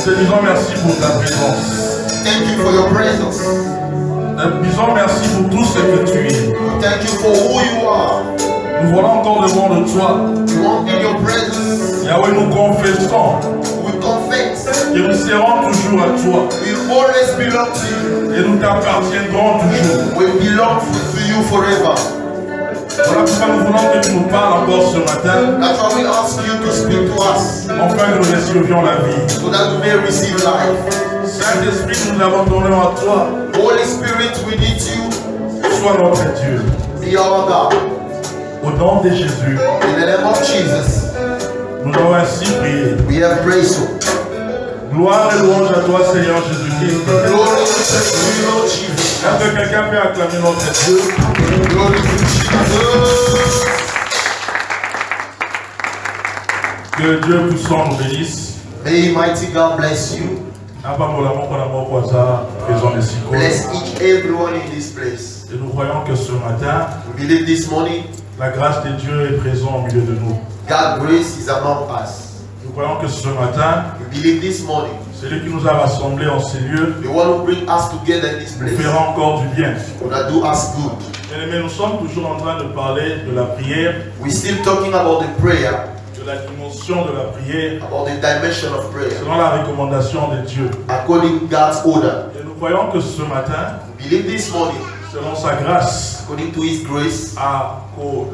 te disons merci pour ta présence. Thank you for your presence. Nous disons merci pour tout ce que tu es. Thank you for who you are. Nous voilà encore devant de toi. We want in your presence. Yahweh, nous confessons We confess. que nous serons toujours à toi. We always belong to you. Et nous t'appartiendrons toujours. We belong to you forever. Voilà pourquoi nous voulons que tu nous parles encore ce matin, That's why we ask you to speak to us, afin que nous recevions la vie. so that we may receive life. Saint-Esprit, nous abandonnons à toi. Holy Spirit, we need you. Sois notre Dieu. Be our God. Au nom de Jésus, In the name of Jesus, nous avons ainsi prié. we have prayed so. Gloire et louange à toi, Seigneur Jésus-Christ. Glory to you, Lord Jesus. Est-ce que quelqu'un peut acclamer notre Dieu? Glory to Jesus. Que Dieu puissant nous bénisse. May mighty God bless you. Bless each everyone in this place. Et nous croyons que ce matin, We believe this morning la grâce de Dieu est présente au milieu de nous. God's grace is among us. Nous croyons que ce matin, We believe this morning celui qui nous a rassemblés en ces lieux the one who bring us together in this nous place fera encore du bien. will do us good. Mais nous sommes toujours en train de parler de la prière, We're still talking about the prayer, de la dimension de la prière, about the dimension of prayer, selon la recommandation de Dieu. according to God's order. Et nous croyons que ce matin, We believe this morning, selon sa grâce, according to His grace, à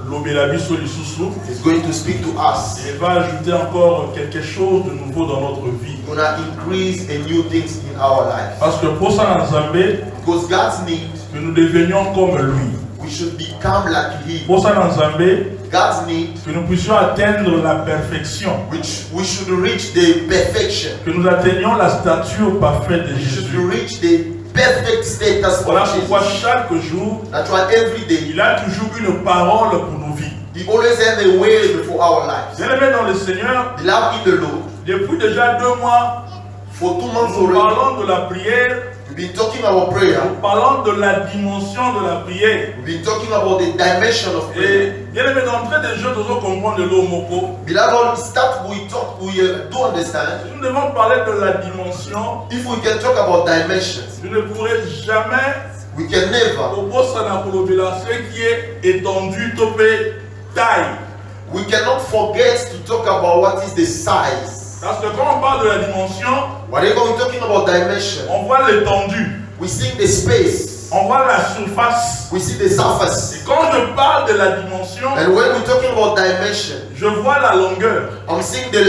l'obélabiso lisusu, He's going to speak to us. il va ajouter encore quelque chose de nouveau dans notre vie. He's going to increase a new things in our life. Parce que pour ça, dans Zambé, Because God's need, que nous devenions comme lui. we should become like Him. Pour ça, dans Zambé, God's need, que nous puissions atteindre la perfection. which we should reach the perfection. Que nous atteignions la stature parfaite de We should Jésus. reach the perfect status Voilà of pourquoi Jesus. chaque jour, That's why every day il a toujours une parole pour nos vies. He always has a way before our lives. Bien-aimés dans le Seigneur, Beloved in the Lord, depuis déjà 2 mois, for 2 months nous already, parlons de la prière, we've been talking about prayer. nous parlons de la dimension de la prière. We've been talking about the dimension of Et prayer. bien-aimés, d'entrée des jeux, nous devons comprendre le mot. Beloved, start we talk, we do understand. Nous devons parler de la dimension. If we can talk about dimensions, Je ne pourrai jamais, we can never, ce qui est étendu, topé, taille. we cannot forget to talk about what is the size. Parce que quand on parle de la dimension, Whatever we're talking about dimension, on voit l'étendue, we see the space, on voit la surface. we see the surface. Et quand je parle de la dimension, And when we're talking about dimension, je vois la longueur, I'm seeing the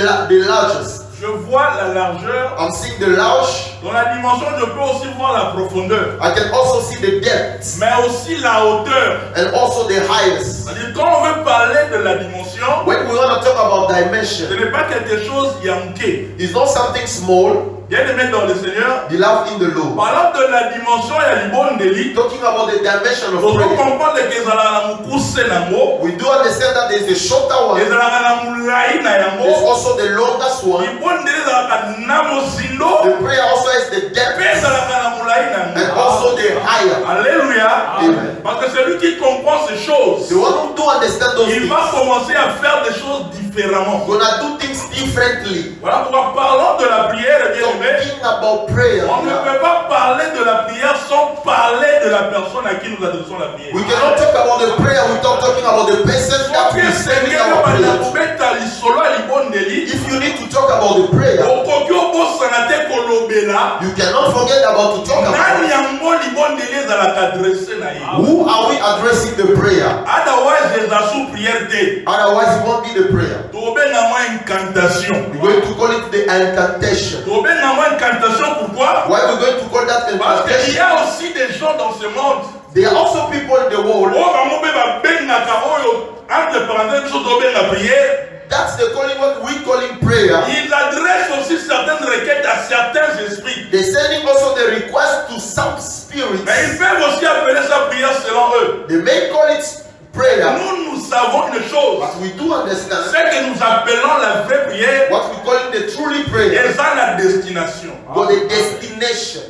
largest. je vois la largeur. I'm seeing the large. Dans la dimension, je peux aussi voir la profondeur, I can also see the depth mais aussi la hauteur. and also the highest. C'est-à-dire, quand on veut parler de la dimension, When we want to talk about dimension, ce n'est pas quelque chose yanké. it's not something small. Bien-aimé dans le Seigneur, Beloved in the Lord. parlant de la dimension, il y a l'ibon d'élite. Talking about the dimension of Nous prayer, comprendre que ezalaka na mukuse nango, we do understand that there's the shorter one. ezalaka na mulai na There's yango. also the longest one. Ibon d'élite ezalaka na mozindo, The prayer also has the pe depth ezalaka na mulai na and yango. also the higher. Alléluia. Amen. Parce que celui qui comprend ces choses, The one who do understand those il things, va commencer à faire des choses différemment. gonna do things differently. Voilà pourquoi parlons de la prière, bien aimé. Talking about prayer, On ne peut pas parler de la prière sans parler de la personne à qui nous adressons la prière. we cannot talk about the prayer without talking about the person that Soki we send in esengeli our banda prayer. kobeta lisolo ya libondeli, If you need to talk about the prayer, okoki obosana te kolobela you cannot forget about to talk nani about yango libondeli ezalaka adresse na ye. who are we addressing the prayer. Otherwise eza sous prière te. Otherwise, it won't be the prayer. Tobenga mwa incantation. We're going to call it the incantation. Tobenga mwa incantation pourquoi? Why are we going to call that Parce qu'il y incantation? a aussi des gens dans ce monde. There are also people in the world. Oyo bango mpe babengaka oyo entre parenthèses biso tobenga prière. That's the calling what we calling prayer. Ils adressent aussi certaines requêtes à certains esprits. They're sending also the request to some spirits. Mais ils peuvent aussi appeler ça prière selon eux. They may call it prayer, Nous savons une chose. but we do understand Ce que nous appelons la vraie prière what we call the truly prayer, est à la destination. or the destination.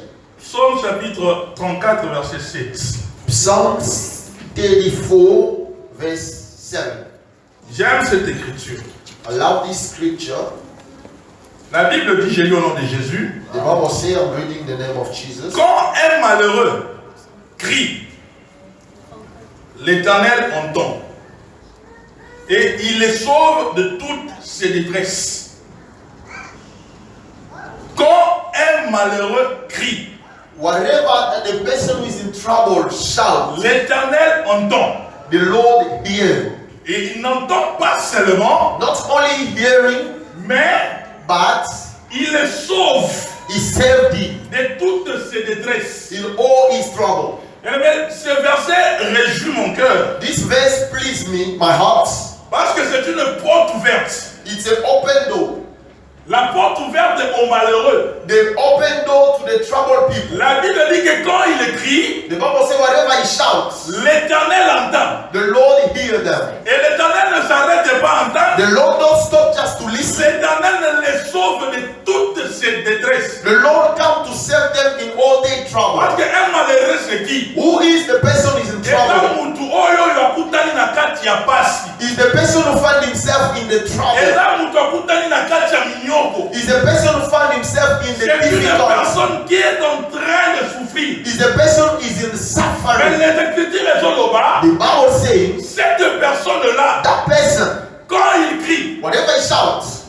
Psaume chapitre 34, verset 7. Psalms 34, verse 7. J'aime cette écriture. I love this scripture. La Bible dit, j'ai lu au nom de Jésus, The Bible says, I'm reading the name of Jesus. quand un malheureux crie, l'Éternel entend et il les sauve de toutes ses détresses. Quand un malheureux crie, Whatever the person who is in trouble shout, l'Éternel entend. the Lord hears. Et il n'entend pas seulement, Not only hearing, mais but il les sauve he saved him de toutes ses détresses. in all his trouble. Eh bien, ce verset réjouit mon cœur This verse pleased me, my heart. parce que c'est une porte ouverte. It's an open door. La porte ouverte aux malheureux. The open door to the troubled people. La Bible dit que quand il écrit, The Bible says whatever he shouts, l'Éternel entend. the Lord hears them. Et l'Éternel ne s'arrête pas à entendre. The Lord don't stop just to listen. L'Éternel les sauve de toutes ses détresses. The Lord come to save them in all their trouble. Parce qu'un malheureux c'est qui? Who is the person who is in trouble? Mutu oyo yakutani na kati ya pasi. Is the person who found himself in the trouble. Mutu akutani na kati ya minyoko. Is the person who found himself in the C'est une difficult. personne qui est en train de souffrir. Is the person who is in Mais suffering. les Écritures sont là-bas. The Bible says Cette personne-là, that person, quand il crie, whatever he shouts,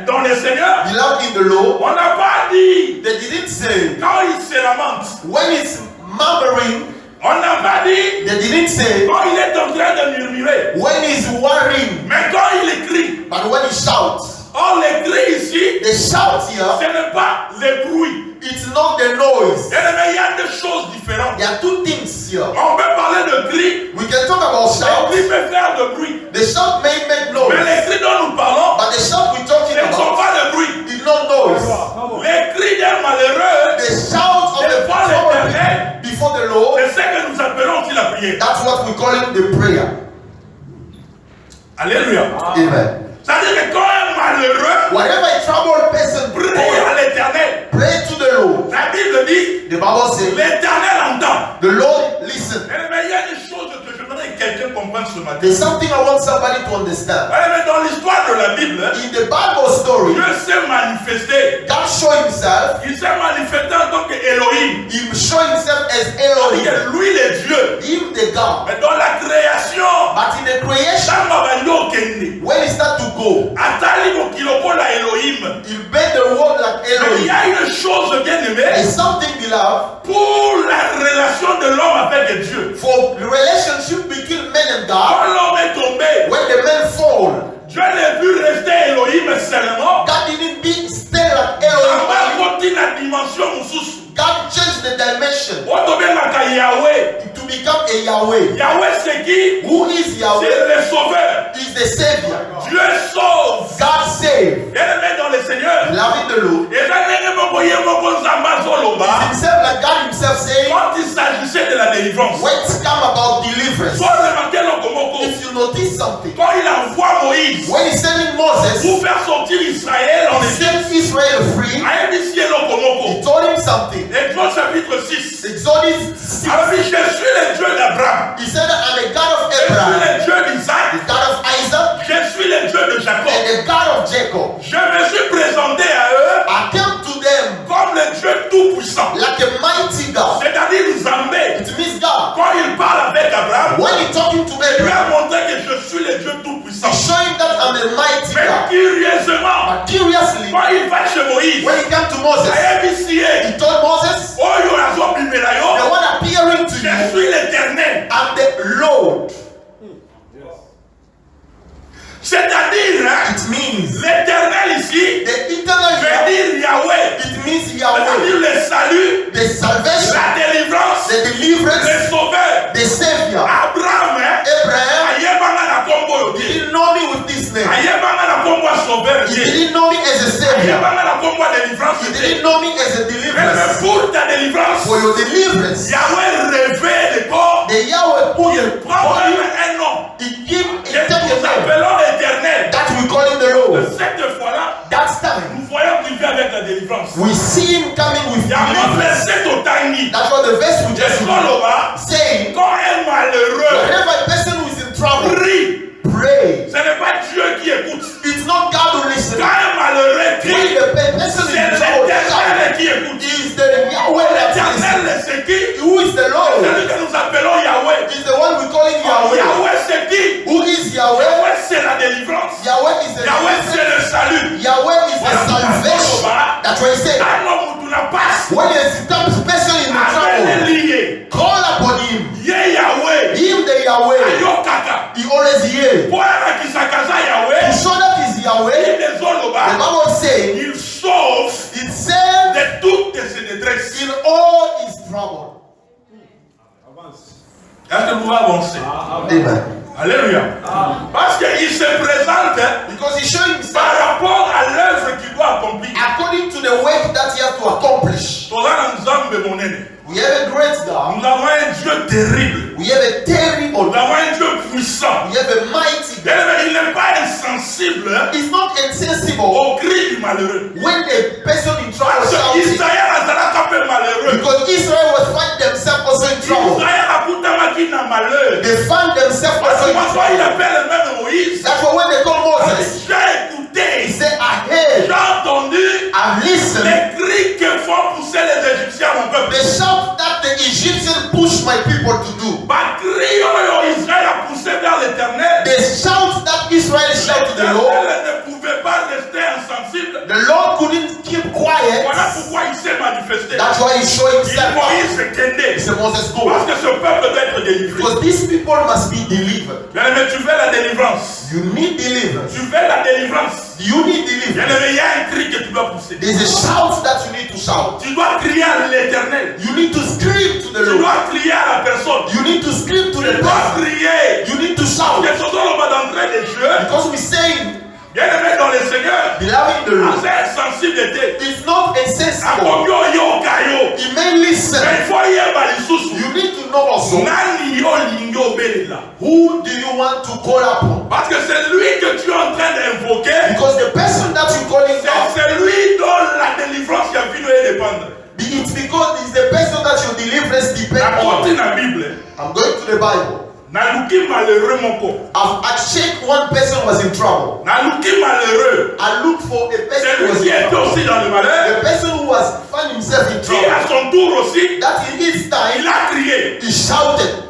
dans le Seigneur, beloved in the Lord, on n'a pas dit, they didn't say quand il se lamente, when it's murmuring, on n'a pas dit, they didn't say quand il est en train de murmurer, when he's worrying, mais quand il crie. but when he shouts. Or, les cris ici, The shout here, ce n'est pas le bruit. it's not the noise. Mais il y a deux choses différentes. There are two things here. On peut parler de cris, We can talk about les shout. cris peuvent faire de bruit. The shout may make Mais noise, les cris dont nous parlons, but the shout we're ce talking ne sont about pas de bruit. is not noise. Les cris d'un malheureux, The shout of the devant l'Éternel, people before the Lord, c'est ce que nous appelons aussi la prière. that's what we call it the prayer. Alléluia. Amen. C'est-à-dire que quand un malheureux Whatever a troubled person prie prays, à l'Éternel, pray to the Lord. la Bible dit, The Bible says l'Éternel entend. the Lord listen. Mais il y a une chose que j'aimerais que quelqu'un comprenne ce matin. There's something I want somebody to understand. Mais dans l'histoire de la Bible, In the Bible story, Dieu s'est manifesté. God showed himself. Il s'est manifesté en tant qu'Élohim. He showed himself as C'est-à-dire Elohim, que lui, le Dieu. him the God. Mais dans la création, But in the creation, Shamba Banyo Kende, when he start to go, Atali Mokiloko la Elohim. he made the world like Mais il y Elohim. a une chose bien aimée There's something, beloved, pour la relation de l'homme avec Dieu. for the relationship between men and God. Quand l'homme est tombé, When the men fall, Dieu n'a pu rester Elohim seulement. God didn't be stay like Il Elohim. a continué la dimension mususu. God changed the dimension Otobengaka Yahweh. to become a Yahweh. Yahweh c'est qui? Who is C'est Yahweh? le sauveur. Is the Savior. Dieu sauve. God save. Bien-aimé dans le Seigneur. Loving the Lord. Et là, It's himself like God himself saying, quand il s'agissait de la délivrance, when it's come about deliverance, soit remarqué Lokomoko, if you notice something, quand il envoie Moïse when he's sending Moses, pour faire sortir Israël en he Égypte, set Israel free, a initié Lokomoko. he told him something. Exode chapitre 6. Exodus 6. Alors, il dit, je suis le Dieu d'Abraham, He said, I'm the God of je suis Abraham, le Dieu d'Isaac, the God of Isaac, je suis le Dieu de Jacob. and the God of Jacob. Je me suis présenté à eux I came to them comme le Dieu tout-puissant, like a mighty God. c'est-à-dire Zambé. It means God. Quand il parle avec Abraham, When he talking to il lui Abraham, a montré que je suis le Dieu tout-puissant. he's showing that I'm a mighty Mais God. curieusement, But curiously, quand il va chez Moïse, when he came to Moses, he he told Moses, the one appearing to je you, suis l'Éternel. I'm the Lord. C'est-à-dire, It means l'Éternel ici the eternal veut Yahweh. dire Yahweh. It means C'est-à-dire Yahweh. le salut, The salvation, la délivrance, the deliverance, le sauveur. the Savior. Abraham, Abraham, ayebanga na kombo he yote. didn't know me with this name. Ayebanga na kombo ya sauveur He yote. didn't know me as a Savior. Ayebanga na kombo ya délivrance He yote. didn't know me as a Mais deliverance. pour ta délivrance, For your deliverance, Yahweh revêt le corps. the Yahweh put Il the prend body, même un nom. he give Que a take nous a name. appelons l'Éternel. That we call him the Lord. Cette fois-là, That time, nous voyons qu'il vient avec la délivrance. we see him coming with Il y a un deliverance. verset au Tangi. That's what the verse we just read. Là, Saying, quand un malheureux whenever a person who is in trouble, prie, pray. ce n'est pas Dieu qui écoute. It's not God who listens. Quand un malheureux When crie, the what he said. Kano mutu na passe. When there's a person in Amene trouble, liye. call upon him. Ye Yahweh. Him the Yahweh. Ayo kaka. He always hears. Poera kisakaza To Yahweh. show that he's Yahweh, Il the dezoloba. Bible says, Il sauve it says de toutes ses détresses. in all his trouble. Est-ce que vous pouvez avancer? Amen. Alléluia. Parce qu'il se présente Because he showed himself par rapport à l'œuvre qu'il doit accomplir. according to the work that he has to accomplish. We have a great God. Nous avons un Dieu terrible. We have a terrible Nous God. avons un Dieu puissant. We have a mighty God. Il n'est pas insensible It's not insensible au cri du malheureux. when a person in trouble Parce que shouts. Israël a un peu malheureux. Because Israel was finding themselves also in trouble. Israël a coûté un malheur. They found themselves Parce also que in parfois il trouble. appelle même Moïse. That's why when they called Moses, J'ai he écouté, said, I heard, j'ai entendu I listened. les cris que font pousser les Égyptiens mon peuple. The shout that the Egyptians pushed my people to do. Par cri, Israël a poussé vers l'éternel. The shout that Israel shouted to the Lord, L'Éternel ne pouvait pas rester insensible. the Lord couldn't keep quiet. Voilà pourquoi il s'est manifesté. That's why he showed Il himself out. Moïse He Kende. said, Moses, go. Parce que ce peuple doit être délivré. Because these people must be delivered. Bien-aimé, tu veux la délivrance. You need deliverance. Tu veux la délivrance. You need deliverance. Bien-aimé, il y a un cri que tu dois pousser. There's a shout that you need to shout. Tu dois crier à l'éternel. You need to scream to the Tu Lord. dois crier à la personne. You need to scream to Tu the dois person. crier. You need to shout. Que ce soit le bas d'entrée des jeux. Because we're saying, Bien-aimé dans le Seigneur. beloved in the Lord, C'est insensibilité. it's not insensible. Akobio yo kayo. You may listen. Mais il faut y avoir les sous. You need to know also, Nani yo lingo belela. who do you want to call upon? Parce que c'est lui que tu es en train d'invoquer. Because the person that you're calling out, C'est lui dont la délivrance qui a vu nous dépendre. it's because it's the person that your deliverance depends La porte on. dans la Bible. I'm going to the Bible. Naluki malheureux mon corps. I checked one person was in trouble. Naluki malheureux. I looked for a person C'est who was lui qui in était trouble. aussi dans le malheur. The person who was found himself in Qui trouble. à son tour aussi, That in his time, il a crié. he shouted.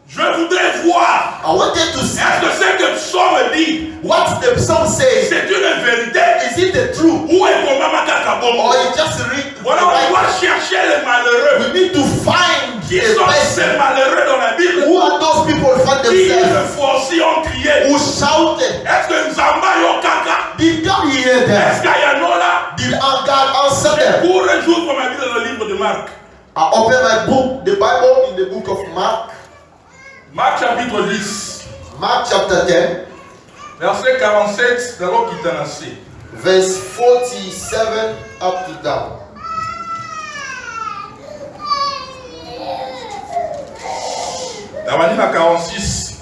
Je voudrais voir. I wanted to see Est-ce que ce que psaume dit, what the psalm says. c'est une vérité? Is it the truth? Ou est pour Mama Kakabongo? Or you just read the Voilà, on Bible? doit chercher les malheureux. We need to find Qui a sont ces person. malheureux dans la Bible? Who are those people who find Qui themselves? une fois aussi ont crié. Who shouted? Est-ce que Nzamba yo kaka? Did God hear Est-ce them? qu'il y en a là? Did our God answer them? Pour un jour comme ma vie dans le livre de Marc. I open my book, the Bible, in the book of Mark. Marc chapitre 10, Mark chapter 10, verset 47, d'abord qui t'en a assez. verse 47 up to down. La vanille à 46.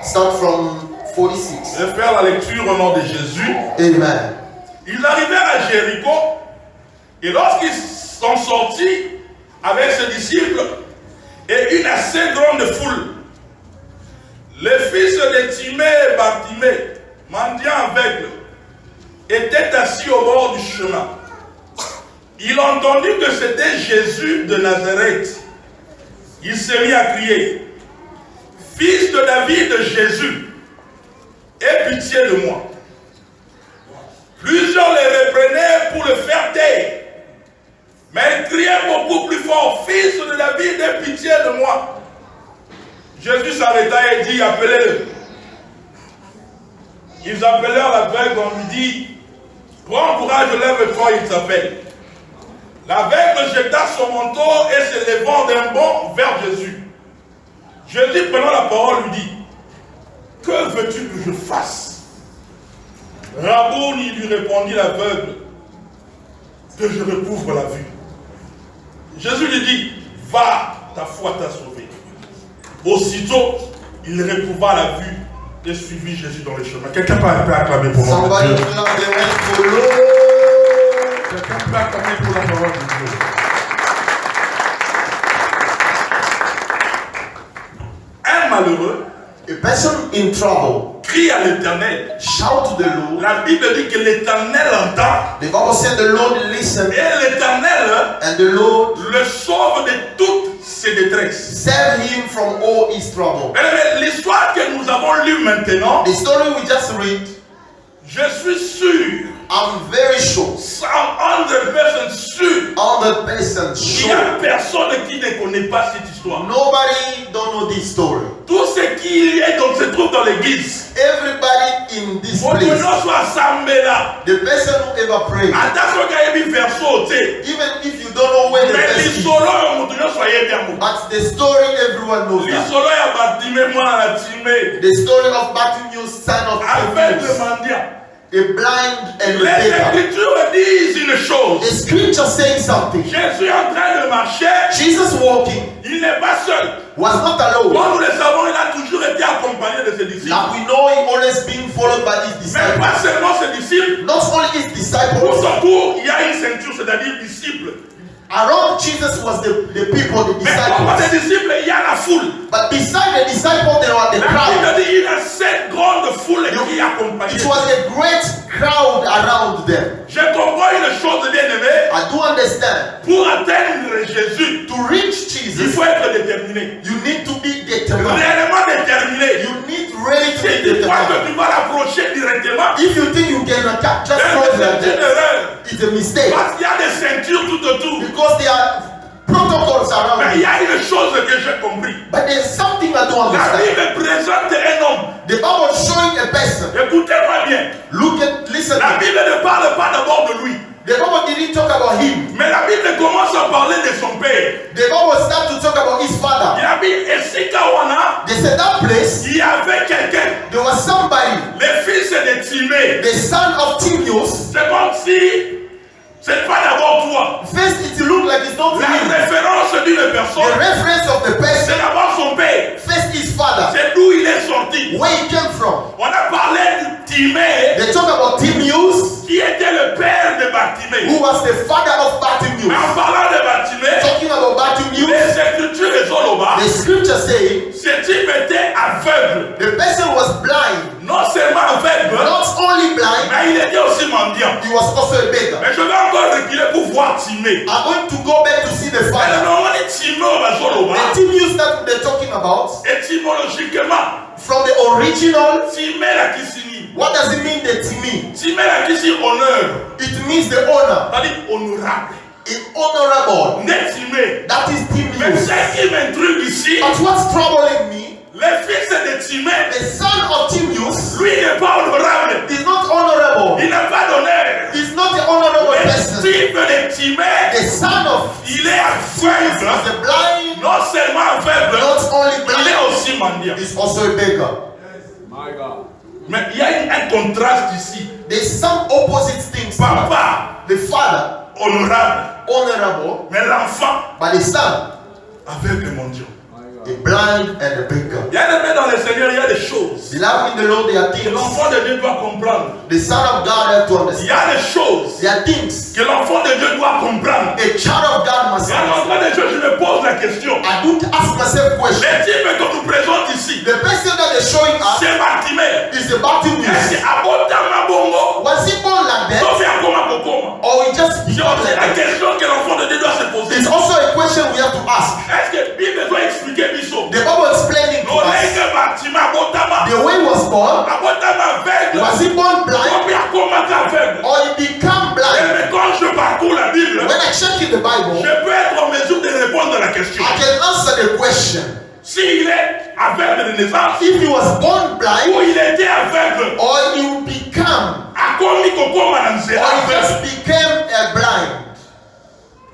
Start from 46. Je vais faire la lecture au nom de Jésus. Amen. Ils arrivèrent à Jéricho et lorsqu'ils sont sortis avec ses disciples et une assez grande foule, les fils de Timée et Bartimée, mendiants aveugles, étaient assis au bord du chemin. Il entendit que c'était Jésus de Nazareth. Il s'est mis à crier, « Fils de David, Jésus, aie pitié de moi. » Plusieurs les reprenaient pour le faire taire. Mais ils criaient beaucoup plus fort, « Fils de David, aie pitié de moi. » Jésus s'arrêta et dit, « Appelez-le. » Ils appelèrent l'aveugle, on lui dit, « Prends courage, lève-toi, il s'appelle. » L'aveugle jeta son manteau et se levant d'un bond vers Jésus. Jésus, prenant la parole, lui dit, « Que veux-tu que je fasse ?» Rabouni, lui répondit l'aveugle, « Que je recouvre la vue. » Jésus lui dit, « Va, ta foi t'a sauvé. » Aussitôt, il recouvra la vue et suivit Jésus dans le chemin. Quelqu'un peut acclamer pour le nom de Somebody Dieu. clap the hands for Lord. Quelqu'un peut acclamer pour la parole de Dieu. Un malheureux A person in trouble, crie à l'Éternel. shout to the Lord. La Bible dit que l'Éternel entend The Bible said the Lord listened, et l'Éternel and the Lord le sauve de toutes ses détresses. saved him from all his trouble. Mais l'histoire que nous avons lue maintenant, The story we just read, je suis sûr I'm very sure. 100% sûr. 100% Il n'y a sure. personne qui ne connaît pas cette histoire. Nobody don't know this story. Tout ce qui est donc se trouve dans l'église. Everybody in this place. The person who ever prayed. Attention qu'il y ait un verso. Even if you don't know where the verse is. But the story everyone knows that. The story of Bartimaeus, son of Timaeus. A blind and a beggar. The scripture saying something. Jésus en train de marcher. Jesus walking. Il n'est pas seul. Was not alone. Comme nous le savons, il a toujours été accompagné de ses disciples. Like we know, he always been followed by his disciples. Mais pas seulement ses disciples. Not only his disciples. Tout autour, il y a une ceinture, c'est-à-dire disciples. Around Jesus was the people, the disciples. Mais comme des disciples, il y a la foule. But beside the disciples, there were the crowd. Il y a cette grande foule qui accompagnait. It was a great crowd around them. Je comprends une chose, bien-aimé. I do understand. Pour atteindre Jésus, to reach Jesus, il faut être déterminé. You need to be determined. Réellement déterminé. You need really to be determined. Si tu crois que tu vas l'approcher directement, if you think you can just cross like that, it's a mistake. Parce qu'il y a des ceintures tout autour. Because there are protocols around. Mais il y a une chose que j'ai compris. But there's something I don't understand. La Bible présente un homme. The Bible is showing a person. Écoutez-moi bien. Listen. La Bible ne parle pas d'abord de lui. The Bible didn't talk about him. Mais la Bible commence à parler de son père. The Bible starts to talk about his father. Il y avait Esikawana. They said that place. Il y avait quelqu'un. There was somebody. Le fils de Timée. The son of Timaeus. C'est comme si c'est pas d'abord toi. First, it looked like it's not la him. Référence d'une personne. The reference of the person. C'est d'abord son père. First, his father. C'est d'où il est sorti. Where he came from. On a parlé de Timée. They talk about Timaeus. Qui était le père de Bartimée. Who was the father of Bartimaeus. En parlant de Bartimée. Talking about Bartimaeus. Les Écritures sont là-bas. The scripture say. Ce type était aveugle. The person was blind. Non seulement aveugle. Not only blind. Mais il était aussi mendiant. He was also a beggar. Mais je vais encore reculer pour voir Timée. I'm going to go back to see the father. The Timaeus that they're talking about. Étymologiquement. From the original. Timée la Kisini. What does it mean, the Timée? Timée la Kisini, honneur. It means the honor. C'est-à-dire honorable. It's honorable. Né Timée. That is Timaeus. Mais ce qui m'intrigue ici. But what's troubling me? Le fils de Timée, the son of Timaeus, lui n'est pas honorable. Is not honorable. Il n'a pas d'honneur. He's not an honorable person. Le fils de Timée, the son of il est aveugle. Is a blind. Non seulement aveugle, not only blind, il est aussi mendiant. He's also a beggar. My God. Mais il y a un contraste ici. There's some opposite things. Papa, the father, honorable, mais l'enfant, but the son, aveugle et mendiant. A blind and a beggar. Il y a dans le Seigneur, il y a des choses. Beloved in the Lord, there are things. Que l'enfant de Dieu doit comprendre. The Son of God has to understand. Il y a des choses. There are things. Que l'enfant de Dieu doit comprendre. A child of God must understand. L'enfant de Dieu, je me pose la question. I don't ask myself questions. Le type que nous présente ici. The person that is showing us. C'est Bartimée. Is the Bartimaeus. Est-ce que abondamment bongo? Was he born like that? Or he just became like la question que l'enfant de Dieu doit se poser. It's also a question we have to ask. Est-ce que Bible doit expliquer Bishop? The Bible explaining to us. The way he was born. Was he born blind? Or he became blind? When I check in the Bible, je peux être en mesure de répondre à la question. I can answer the question. S'il est aveugle de naissance, if he was born blind, ou il était aveugle, or he become, or he just became a blind.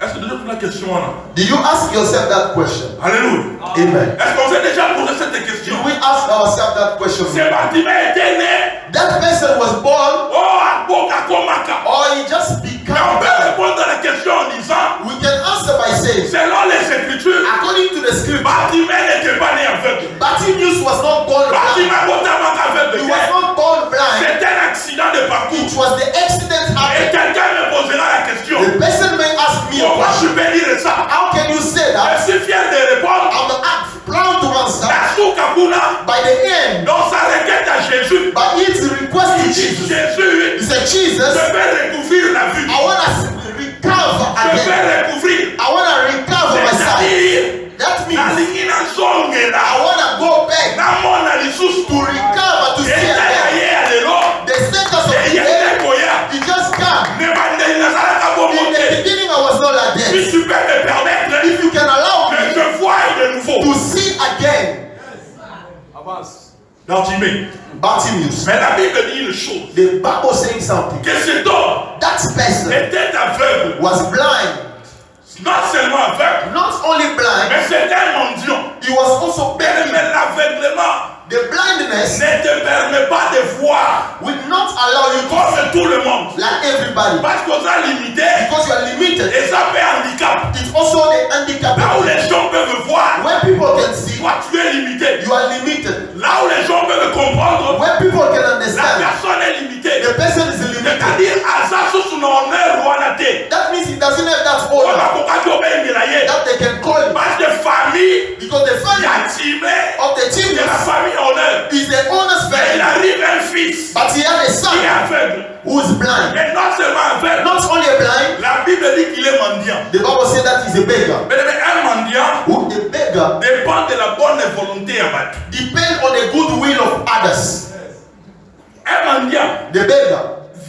Est-ce que déjà la question là? Do you ask yourself that question? Alléluia. Amen. Est-ce qu'on s'est déjà posé cette question? Do we ask ourselves that question? C'est Bartimée était né. That person was born. Or he just became. On peut répondre à la question en disant. We can answer by saying. Selon les Écritures. According to the scripture. Bartimée n'était pas né aveugle. Bartimaeus was not born blind. He was not born blind. C'est un accident de parcours. It was the accident happened. Et quelqu'un me posera la question. The person may ask me. Comment je peux dire ça? How can you say that? Je suis fier de répondre. I'm proud to answer. By the end. Dans sa requête à Jésus. But it's request to Jesus. Jésus. He said, Jesus. Je vais recouvrir la vue. I want to recover again. Je vais recouvrir. I want to recover my sight. That means I want to go back to recover to see again. The status of the day, he just Bartimaeus. Mais la Bible dit une chose. The Bible saying something. Que cet homme That person était aveugle. was blind. Non seulement aveugle, Not only blind, mais c'était un mendiant. he was also begging. Mais l'aveuglement The blindness ne te permet pas de voir will not allow you to comme tout le monde. like everybody. Parce qu'on a limité Because you are limited. et ça fait handicap. It's also the handicap. Là où les gens peuvent voir, When people can see, toi tu es limité. you are limited. Là où les gens peuvent comprendre, When people can la understand, personne est limitée. the person is limited. C'est-à-dire, à ça, sous son honneur, royauté. That means he doesn't have that On honor a pourquoi tu obéis, Milaye. that they can call him. Parce que famille, Because the il y family a timé of the de la children famille honneur. is the owner's Mais il family. arrive un fils But he had a qui est son aveugle. who is blind. Et non seulement aveugle, Not only blind, la Bible dit qu'il est mendiant. the Bible says that he's a beggar. Mais un mendiant Who the beggar dépend de la bonne volonté abattue. depend on the good will of others. Un mendiant The beggar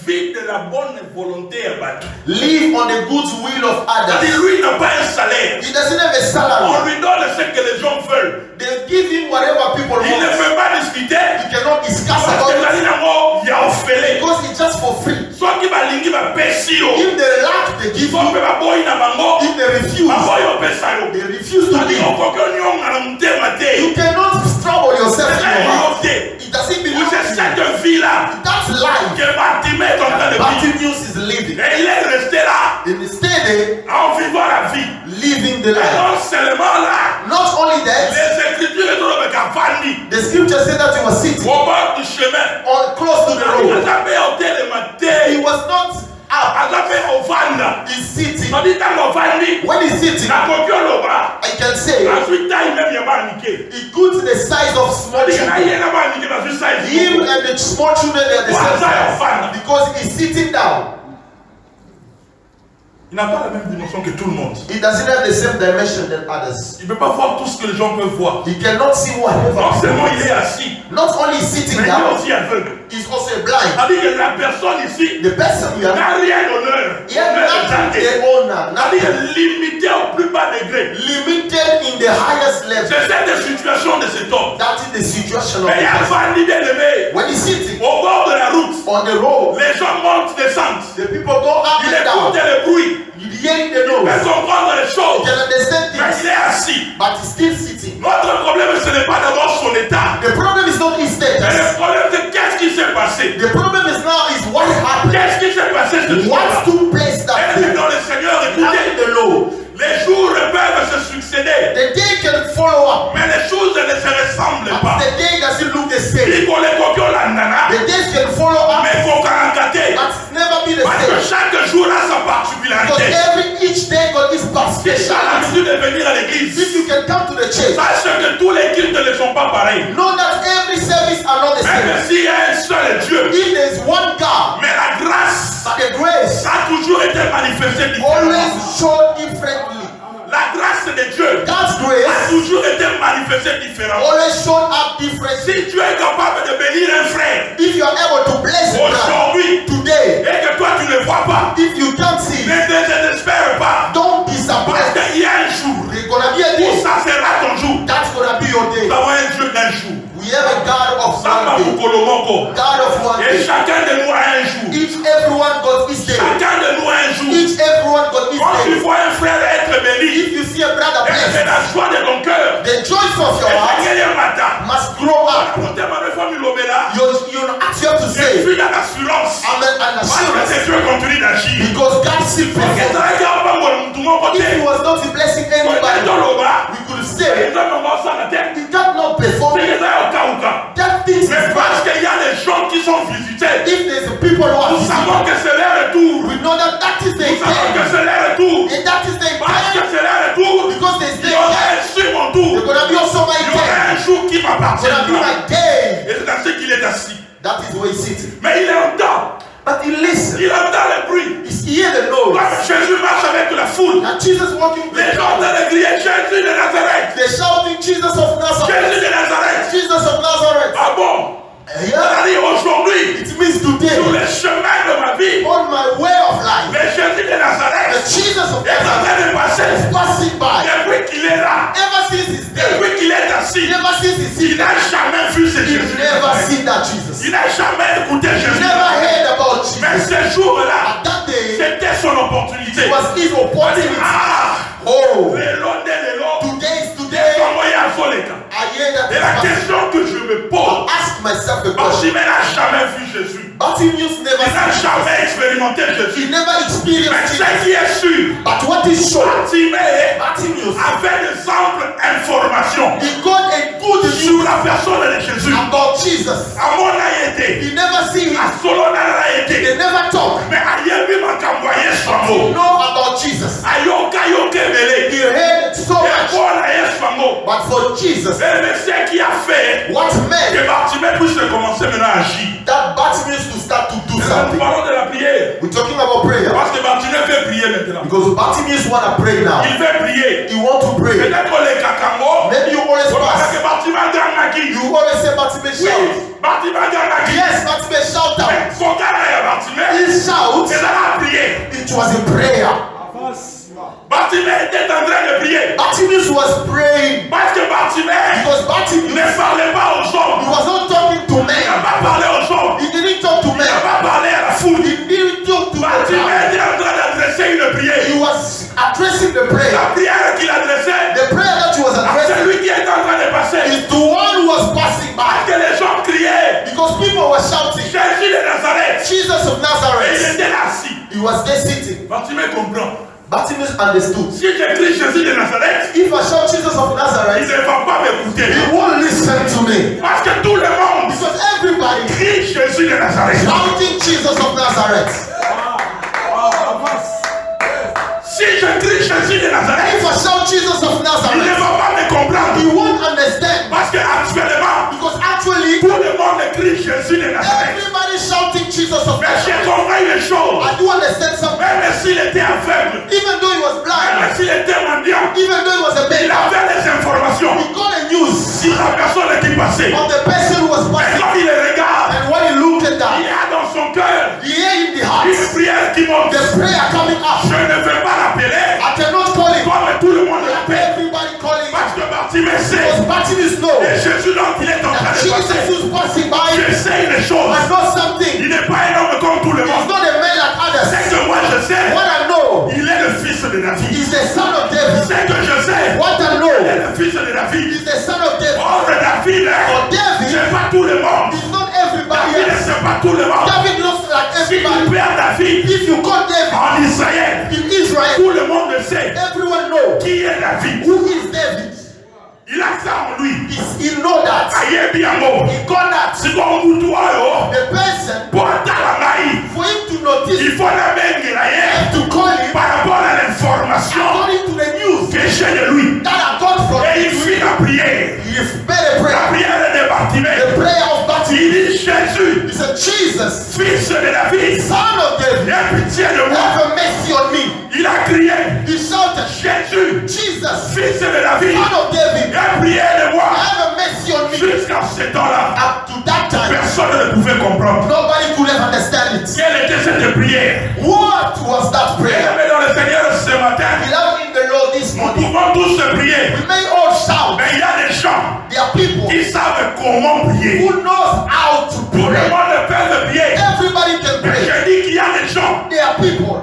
vit de la bonne volonté abattue. live on the good will of C'est-à-dire, others. lui n'a pas un salaire. He doesn't have a On salary. lui donne ce que les gens veulent. They give him whatever people Il ne want. peut pas discuter. He cannot discuss Parce about que it la ligne en haut, il y a offert. because it's just for free. Soit qui va lingi va pesi yo. If they lack, they Il give faut you. que va boy na bango. If they refuse, Bango yo pesa yo. they refuse to C'est-à-dire, give. on peut que nous on a un thème à terre. You cannot trouble yourself in your heart. C'est It doesn't belong c'est to you. cette vie-là That's life. que Bartimée est en train de vivre. Bartimaeus is living. Et il est resté là In the stay en vivant la vie. living the Et life. non seulement là, Not only that, les Écritures sont avec Avandi. the scripture said that he was sitting Au bord du chemin. on close to the Il road. a fait au tel He matin. was not up. Il a fait au vanda. He's sitting. On dit dans Avandi. When he's sitting, La copie au bras. I can say Ensuite, il même il va niquer. he goes the size of small Il y a children. rien à voir niquer parce que ça est Him and the small children they are the same size Vanda. because he's sitting down. Il n'a pas la même dimension que tout le monde. He doesn't have the same dimension than others. Il ne peut pas voir tout ce que les gens peuvent voir. He cannot see whatever. Non seulement il est assis, Not only sitting mais il est down, aussi aveugle. he's also blind. C'est-à-dire que la personne ici The person here, n'a rien d'honneur. he has nothing the owner, C'est-à-dire nothing limité au plus bas degré. limited in the highest level. C'est cette situation de cet homme. That is the situation of Mais il y the a person. Vandy bien aimé. When he's sitting Au bord de la route, on the road, les gens montent, descendent. the people go up Il and écoute down. le bruit. You hear the Il peut noise. comprendre les You choses. can understand Mais things, il est assis. but he's still sitting. Notre problème, ce n'est pas d'abord son état. The problem is not his Mais status. le problème, c'est qu'est-ce qui s'est passé. The problem is now is what happened. Qu'est-ce qui s'est passé ce What jour-là. took place that Et day? dans le Seigneur, After écoutez, the Lord, les jours peuvent se succéder. the day can follow up, Mais les choses ne se ressemblent but pas. the day doesn't look the same. Il faut les copier la nana, The days can follow up, mais il faut qu'en gâter. but it's never be the Parce que same. chaque jour a sa Because particularité. each day got its Si tu as particularity. l'habitude de venir à l'église, If you can come to the church, sache que tous les cultes ne sont pas pareils. know that every service are not the Même same. s'il y a un seul Dieu, If there's one God, mais la grâce, but the grace ça a toujours été manifesté différemment. always shown differently. La grâce de Dieu God's a grace toujours été manifestée différemment. always shown up differently. Si tu es capable de bénir un frère If you are able to bless God aujourd'hui today, et que toi tu ne vois pas, if you can't see, ne te désespère pas. don't be Parce surprised. qu'il y a un jour There's gonna be a où day. ça sera ton jour. That's gonna be your day. Nous avons un Dieu d'un jour. We have a God of Samba one day. Bukolomoko. God of one Et day. chacun de nous a un jour. Each everyone got his day. Chacun de nous a un jour. Each everyone got his Quand tu day. vois un frère être béni, If you see a brother et c'est blessed, la joie de ton cœur. the joy of your Et heart chaque matin, must grow up. on t'aime de famille Lobela. You have to Je say, suis dans l'assurance. I'm an Parce que assurance c'est Dieu continue d'agir. because God still Parce que performs. ça regarde pas moi, tout le monde If côté. he was not blessing Quand il est anybody, dans le bas, we could c'est say les hommes ont ça la tête. he did not perform. C'est les hommes au cas où cas. That things Mais is parce bad. qu'il y a des gens qui sont visités, If there's a people who are nous savons visiting, que c'est leur retour. we know that that is the Nous savons que end. c'est leur retour. And that is the Parce que end. c'est leur retour. Because there's Il the y aura end. un sur mon tour. There's gonna be also my Il y aura day. un jour qui It's gonna be m'appartiendra. my day. Et c'est ainsi qu'il est assis. That is where he's sitting. Mais il entend. But he listens. Il entend le bruit. He hears the noise. Comme Jésus marche avec la foule. And Jesus walking Les with gens them. de crier Jésus de Nazareth. They're shouting, Jesus of Nazareth. Jésus de Nazareth. Jesus of Nazareth. Ah bon? Yeah. C'est-à-dire aujourd'hui, It means today, sur le chemin de ma vie, on my way of life, le Jésus de the Nazareth Jesus of est en Nazareth train de passer. is passing by. Depuis qu'il est là, Ever since his day, depuis qu'il est est assis, Never since he il seen n'a jamais vu ce he Jésus. never seen that Jesus. Il n'a jamais écouté He Jésus. never heard about Mais Jesus. ce jour-là, At that day, c'était son opportunité. it was his Il dit, opportunity. ah, Oh, l'élo, today is today. I hear that. Et la question que je me pose, Ask myself a question. Bartimée n'a jamais vu Jésus. Bartimaeus never Il n'a seen jamais Jesus. expérimenté He Jésus. never Mais experienced ce Jesus. qui est sûr, But what is sure, Bartimée Bartimaeus, avait des amples informations he got a good sur news la personne de Jésus. about Jesus. Amon a été, He never seen him. Solona a They été, never talk. mais ayebi makamboye He swango. know about Jesus. Ayoka yoke mele. He heard so Et much. pour la swango. But for Jesus, Et mais ce qui a fait what que made Bartimée puisse commencer maintenant à agir. that Bartimaeus to start to do Nous something? parlons de la prière. We're talking about prayer. Parce que Bartimée veut prier maintenant. Because Bartimaeus want to pray now. Il veut prier. He want to pray. Peut-être qu'on les cacango. Maybe you always On va pass. que Bartimée gagne Naki. You always say Bartimaeus shout. Oui, Bartimée gagne Naki. Yes, Bartimaeus shout out. Mais son gars là, Bartimée, He shout. c'est dans la prière. It was a prayer. Bartimée était en train de prier. Bartimaeus was praying Parce que Bartimée because Bartimaeus ne parlait pas aux he hommes. was not talking to Il n'a men. pas parlé aux hommes. He didn't talk to Il n'a men. pas parlé à la foule. He didn't talk to the Bartimée crowd. était en train d'adresser une prière. He was addressing the prayer. La prière qu'il adressait The prayer that he was à addressing celui qui est en train de passer. is the one who was passing Parce by que les gens criaient because people were shouting, Jésus de Nazareth. Jesus of Et il Nazareth. était là assis. He was there sitting. Bartimée comprend. Bartimaeus understood. Si j'écris Jésus de Nazareth, If I shout Jesus of il Nazareth, ne va pas m'écouter. he won't listen to me Parce que tout le monde because everybody crie Jésus de Nazareth. shouting Jesus of Nazareth. Si je crie Jésus de Nazareth, If I shout Jesus of il ne Nazareth, va pas me comprendre. he won't understand Parce que actuellement, because actually tout le monde crie Jésus de Nazareth. everybody shouting Jesus of Mais j'ai Nazareth. compris une chose. I do understand something. Même s'il était aveugle, Even though he was blind, même s'il était mendiant, even though he was a il beggar, avait les informations he got a news sur la personne qui passait. of the person who was Et passing. quand il le regarde, And when he looked at il that, y a dans son cœur he heard in the heart une prière qui monte. the prayer coming up. Je ne vais pas l'appeler I cannot call him. comme tout le monde l'appelle. Everybody calling him. Parce que Bartimée Because sait. Bartimaeus knows Et Jésus dont il est en train that de Jesus passer. who's passing by Je sais une chose. I know something. Il n'est pas un homme comme tout le He's monde. not a man like others. C'est que moi je sais. What I know, Il est le fils de David. he's the son of David. C'est que je sais. What I Il est know, le fils de David. he's the son of David. Or David, Or David c'est pas tout le monde. is not everybody David, else. c'est pas tout le monde. David looks like Si tu everybody. perds David If you call David en Israël, in Israel, tout le monde le sait. everyone knows Qui est David? who is David. Il a ça en lui. He know that. Aïe bien mot. He got that. Si on vous doit, The person, pour attendre for him to notice, il faut la bengue là, to call him par rapport à l'information according to the news que j'ai de lui. that I got from Et il him. fit la prière. He made a La prayer. prière de Bartimée. The prayer of Bartimaeus. Il dit Jésus, He said, Jesus, fils de David, son of David, aie pitié de moi. have mercy on me. Il a crié He shouted, Jésus, Jesus, fils de David, son of David, aie prié de moi. have mercy on me. Jusqu'à ce temps-là, Up to that time, personne ne pouvait comprendre. nobody could ever understand it. Quelle était cette prière? What was that prayer? Mais dans le Seigneur ce matin, Beloved in the Lord this nous morning, pouvons tous prier. we may all shout. Mais il y a des gens There are people qui savent comment prier. who knows how to Tout le pray. monde peut prier. Everybody can Mais pray. je dis qu'il y a des gens, There are people,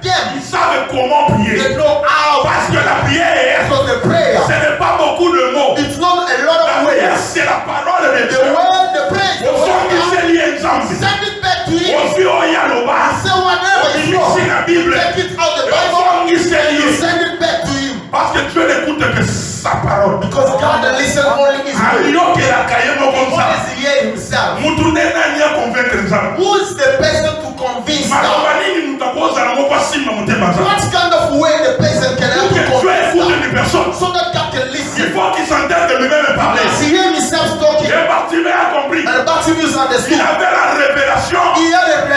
ils them, savent comment prier. they know how. Parce que la prière, Because the prayer, ce n'est pas beaucoup de mots. it's not a lot La of prière, words. c'est la parole de The Dieu. word, the prayer, the Au son word, qui s'est lié ensemble. send it back to him. Au fil où il y a le bas. Say whatever is Il wrong. ici la Bible. Take it out the Au Bible. son qui s'est You lié. send it back to him. Parce que Dieu n'écoute que sa parole. Because God listen only his word. Alio que la cahier mo comme What ça. is he himself? Mutu nena nia convaincre nzambe. Who is the person to convince God? Makambo nini mutakoza na moko simba mutema nzambe. What kind of way the person can help Pour to que Dieu convince écoute God? une personne, So that God can il listen. faut qu'il s'entende de lui-même parler. He hear himself talking. Et Bartimée a compris. And Bartimaeus Il understood. avait la révélation He had a que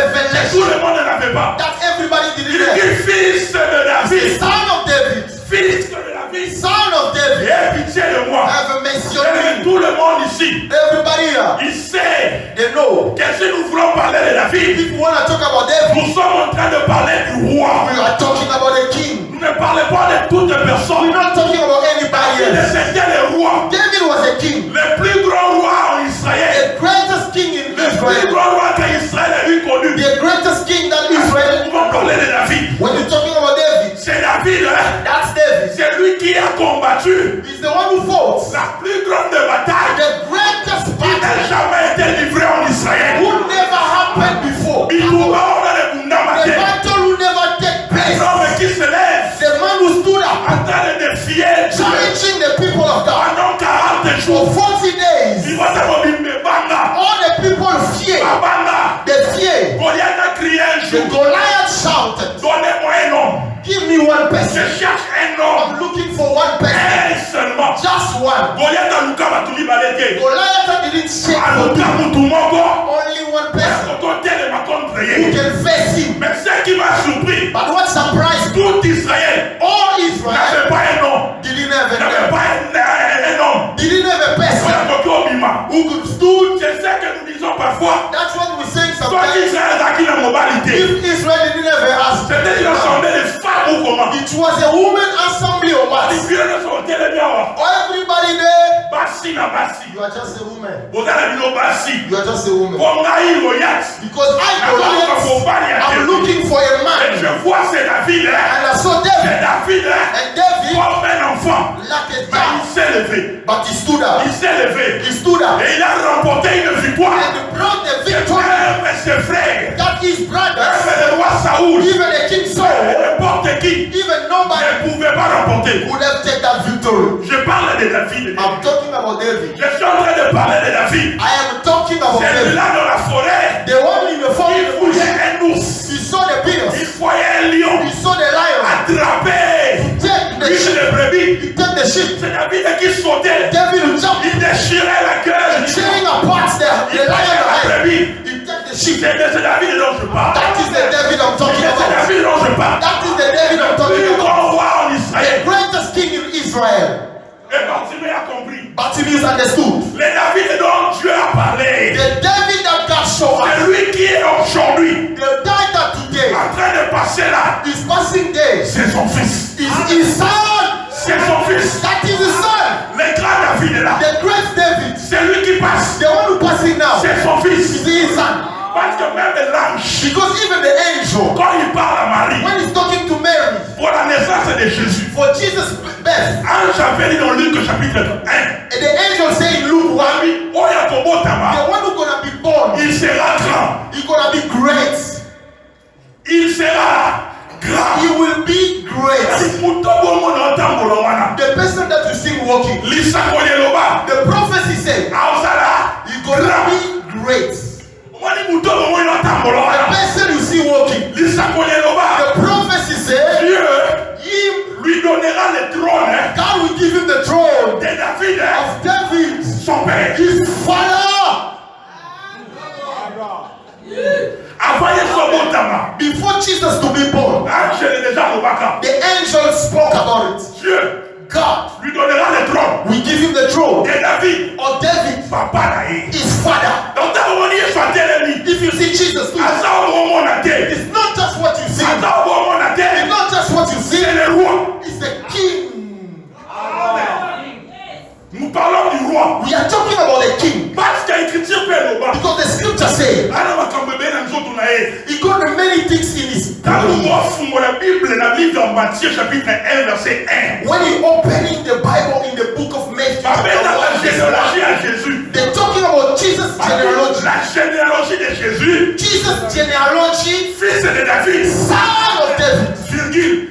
tout revelation le monde n'avait pas. that everybody Il didn't have. dit fils de David. Son of David. Fils de David. Son of David. Aie pitié de moi. Have mercy on Et me. tout le monde ici, Everybody here, il sait they know. que si nous voulons parler de David, If you want to talk about David, nous sommes en train de parler du roi. we are talking about a king. Nous ne parlons pas de toute We're personne. not talking about anybody David C'était le roi. David was a king. Le plus grand roi en Israël. The greatest king in Le Israel. plus grand roi qu'Israël a eu connu. The greatest king that Israel. On va parler de David. When you're talking about David, C'est David, hein? that's David. C'est lui qui a combattu He's the one who fought la plus grande bataille the greatest qui n'a battle jamais été livrée en Israël. who never happened before. The battle will never take place. L'homme qui se lève The man who stood up, en train de défier Dieu challenging the people of God pendant 40 jours. for 40 days. Il va t'avoir me banga. All the people fear. Banga. They fear. Goliath a crié un The jour. Goliath shouted, Donnez-moi un homme. give me one Je person. cherche un homme. I'm looking for one person. Un seulement. Just one. Goliath a luka batuli balete. Goliath didn't shake A for luka mutu moko. only one person Autotel ma contre who prier. can face him. Mais ce qui m'a surpris, But what surprised me, tout Israël all Israel n'avait pas un homme. didn't have N'avait a pas un homme. didn't have a person who could stood. C'est ça que nous disons parfois. That's what we saying Quand sometimes. Israël a acquis la mobilité, If Israel didn't have a husband, c'était une assemblée de femmes ou comment. it was a woman assembly or what? Les vieux ne sont tellement bien. Everybody there, Bassi na bassi. you are just a woman. Vous allez dire bassi. You are just a woman. Pour Naïl Goliath. Because I'm looking for a Et man. je vois c'est David. And I saw C'est David. David. And David, Comme un enfant. like a Mais child, il s'est levé. but he stood up. Il s'est levé. He stood up. Et il a remporté une victoire. And he brought the Et victory même ses frères. that his brothers, Même le roi Saoul. even the king Saul, N'importe qui even nobody ne pouvait pas remporter. would have taken that victory. Je parle de David. I'm talking about David. Je suis en train de parler de David. I am talking about C'est David. là dans la forêt. The one in the Il forest, fouillait un ours. he saw the Il bears, voyait un lion. he saw the lion, Attrapé. take the Une sheep, des brebis. he take the sheep. C'est David qui sautait. David will jump, Il déchirait la gueule. tearing apart the Il lion voyait la head. brebis. He take the sheep. C'est David dont je parle. That is the David I'm talking C'est about. David dont je parle. That is the David I'm Le talking plus about. grand roi en The Israël. greatest king in Israel. Et Bartimée a compris. Bartimaeus understood. Le David dont Dieu a parlé. The David that God showed us, C'est lui qui est aujourd'hui the died that today en train de passer là. is passing days. C'est son fils. Is his son. C'est son fils. That is his son. Le grand David est là. The great David. C'est lui qui passe. The one who passing now C'est son fils. is his son. Parce que même l'ange, Because even the angel, quand il parle à Marie, when he's talking to Mary pour la naissance de Jésus, for Jesus' birth, ange avait dit dans Luc chapitre 1, and the angel say in Luke 1, Wami, Oya Kobotama, the one who's gonna be born, il sera grand. he's gonna be great. Il sera grand. He will be great. Mutobo mono tambolo wana. The person that you see walking, Lisa Koyeloba, the prophecy said, Aosala, he's gonna be great. Wani mutobo mono tambolo The wana. person you see walking, Lisa Koyeloba, the prophecy said, Dieu him, lui donnera le trône God will give him the throne de David, of David, son père. his father. Avant Yesobotama, Before Jesus to be born, ange est déjà au baka. the angel spoke about it. Dieu God lui donnera le trône will give him the throne de David, of David, papa naïe. his father. Donc t'as remonté sur Télémi. If you see Jesus, too, À ça au moment à terre. it's not just what you see. À ça au moment à It's terre. not just what you see. C'est le roi. It's the king. Nous parlons du roi. We are talking about the king. Parce que l'écriture fait le bas. Because the scripture says Alors comme bébé dans nous autres naïe. he got many things in his Quand nous body. offrons la Bible, la Bible en Matthieu chapitre 1 verset 1. When he opening the Bible in the book of Matthew, Avec chapter la 1, verse généalogie 1, à Jésus. they're talking about Jesus' genealogy. La généalogie de Jésus, Jesus' genealogy, fils de David, son of David, virgule,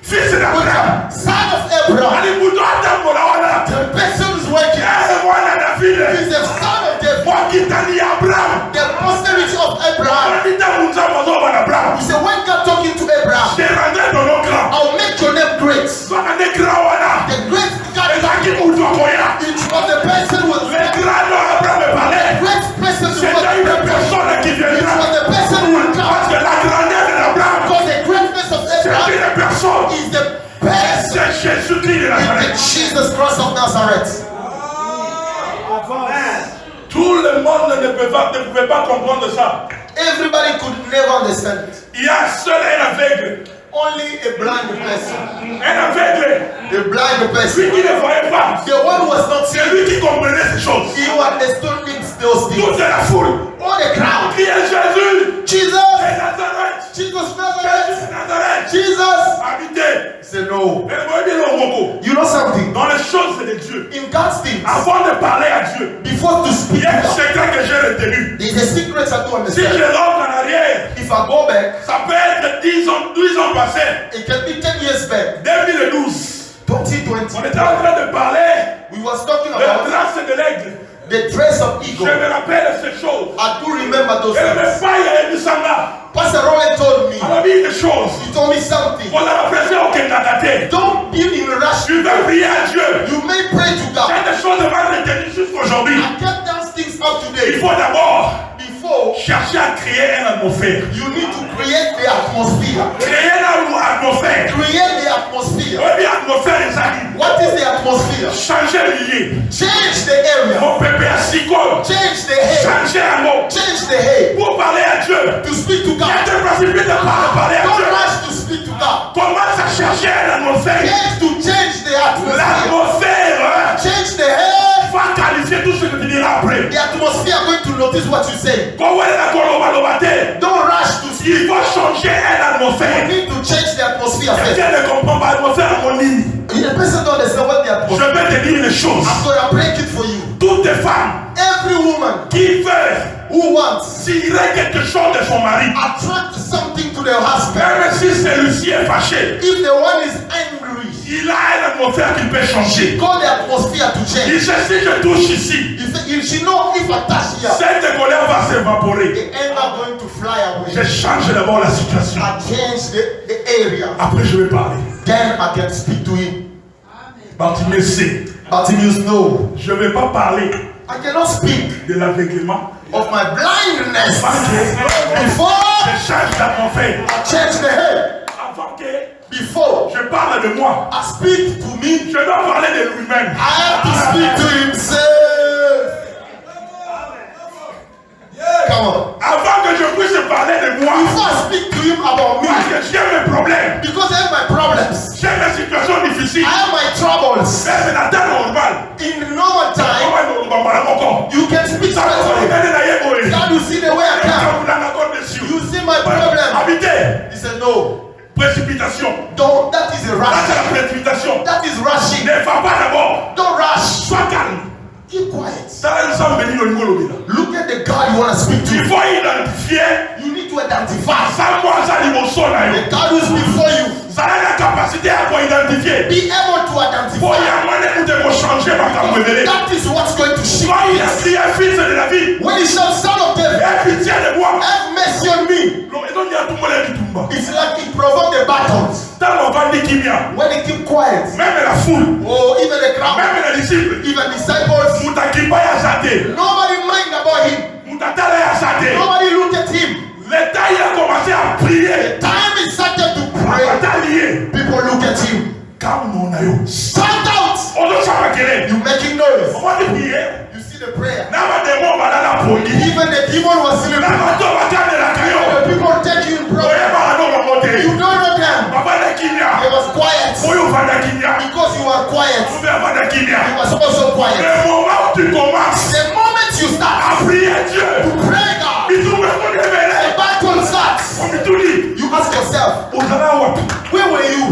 fils d'Abraham. son of Abraham. Ali Bouto Adam Bola, The person who's working moi David, is the son of David, moi qui t'ai dit Abraham. the posterity of Abraham. On dit à Moussa Mazo Abraham. He said, when God talking to Abraham, Je rendrai dans nos grands. I'll make your name great. Soit un des grands wana. The great God, Et ça qui Mouto Koya. it was the person who was Les grands dont Abraham me parlait. great person who C'est was une personne qui it viendra. was the person who will come. Parce que la grandeur d'Abraham, Because the greatness of c'est Abraham une personne. is the person C'est Jésus-Christ de in Nazareth. Jesus Christ of Nazareth. Tout le monde ne pouvait pas comprendre ça. Everybody could never understand it. Il y a un seul et un aveugle. Only a blind person. Un aveugle. The blind person. Lui qui ne voyait pas. The one who was not C'est seeing. lui qui comprenait ces choses. He who understood those things. Toute la foule. All the crowd. Criait Jésus. Jesus. Et Nazareth. Jesus Nazareth. Nazareth. Jesus. Habité. He said no. You You know something? Dans les choses de Dieu. In God's things. Avant de parler à Dieu. Before to Il speak. y a un secret que j'ai retenu. There's a secret I do Si je understand. rentre en arrière. If I go back. Ça peut être 12 ans passés. It can be 10 years back. 2012. 2020. On était en train de parler We was talking de la about trace de l'aigle. the trace of Je eagle. me rappelle ces choses. I do remember those Et le things. frère du Sanga Pastor Rowan told me. a dit des choses. He told me something. On a l'impression qu'il n'a daté. Don't be in a rush. Tu vas prier à Dieu. You may pray to Il y a God. des choses devant retenir jusqu'aujourd'hui. I kept those things up Il today. faut d'abord Before, chercher à créer une atmosphère. you need to create the atmosphere. Créer une atmosphère. Create the atmosphere. Oui, atmosphère, les amis. What is the atmosphere? Changer le lieu. Change the area. Mon pépé à Sikon. Change the head. Changer un mot. Change the head. Pour parler à Dieu. To speak to Il y a God. des principes de parler à Don't Dieu. rush to speak to God. Commence à chercher l'atmosphère. Change to change the atmosphere. L'atmosphère Change the head. va qualifier tout ce que tu diras après. The atmosphere are going to notice what you say. Quand on est d'accord, on va le battre. Don't rush to speak. Il faut changer You l'atmosphère. need to change the atmosphere first. Quelqu'un ne comprend pas l'atmosphère à mon ligne. The person don't understand what the Je atmosphere. vais te dire une chose. I'm gonna break it for you. Toutes les femmes Every woman qui veulent who wants tirer quelque chose de son mari, attract something to their husband. même si celui-ci est fâché, If the one is angry, il a une atmosphère qui peut changer. call the atmosphere to Il change. sait si je touche ici, If she know if I touch here, cette colère va s'évaporer. the anger going to fly Je away. change d'abord la situation. I change the area. Après, je vais parler. Then I can speak to him. Bartimée sait. Bartimaeus, no. Je ne vais pas parler I cannot speak de l'aveuglement. of my blindness Parce que before je change d'atmosphère. I change the head. Avant que Before je parle de moi, I speak to me, je dois parler de lui-même. I have to speak to himself. Come on. Avant que je puisse parler de moi, Before I speak to him about me, parce que j'ai mes problèmes, because I have my problems, j'ai mes situations difficiles, I have my troubles. mais la temps normal, In the normal time, you can speak ça straight to him. me. God will see the way I come. You see my problem. Habiter, He said, no. précipitation. Don't. That is a Ça, rush. c'est la précipitation. That is rushing. Ne va pas d'abord. Don't rush. Sois calme. Keep quiet. Ça, nous sommes venus au niveau de là. Look at the God you want to speak Il to. faut identifier. You need to identify Ça, moi, ça, l'émotion, là. the God who is before you. Ça a la capacité à identifier. Be able to Faut identify. y avoir des coups de changer ma caméra. That is what's going to shift. Quand il a crié fils de la vie, When he shouts, son of David, aie pitié de moi. have mercy on me. Donc, il y a tout le monde qui tombe. It's like it provoked the battles. Tant qu'on va dire qu'il y a, When they keep quiet. même la foule, Oh, even the crowd, même les disciples, even disciples, Moutakiba ya zate, nobody mind about him. Moutatala ya zate. Nobody look at him. L'État il a commencé à prier. Time is started to pray. Batalier. People look at him. Comme mon aïe. Shout out. On doit s'en querer. You making noise. On va prier. You see the prayer. N'a pas de mots dans la police. Even the demon was sleeping. N'a pas de bataille de la caillou. The people take you in Oye problem. ba no ba mote. You don't know them. Baba na They kinya. was quiet. Oyo va na kinya. Because you are quiet. Oube va na You kinya. was also quiet. Le moment où tu commences The moment you start à prier Dieu, to pray God, il trouve qu'on est the mêlé. battle starts. On me tout dit. You ask yourself, Aux alentours. where were you?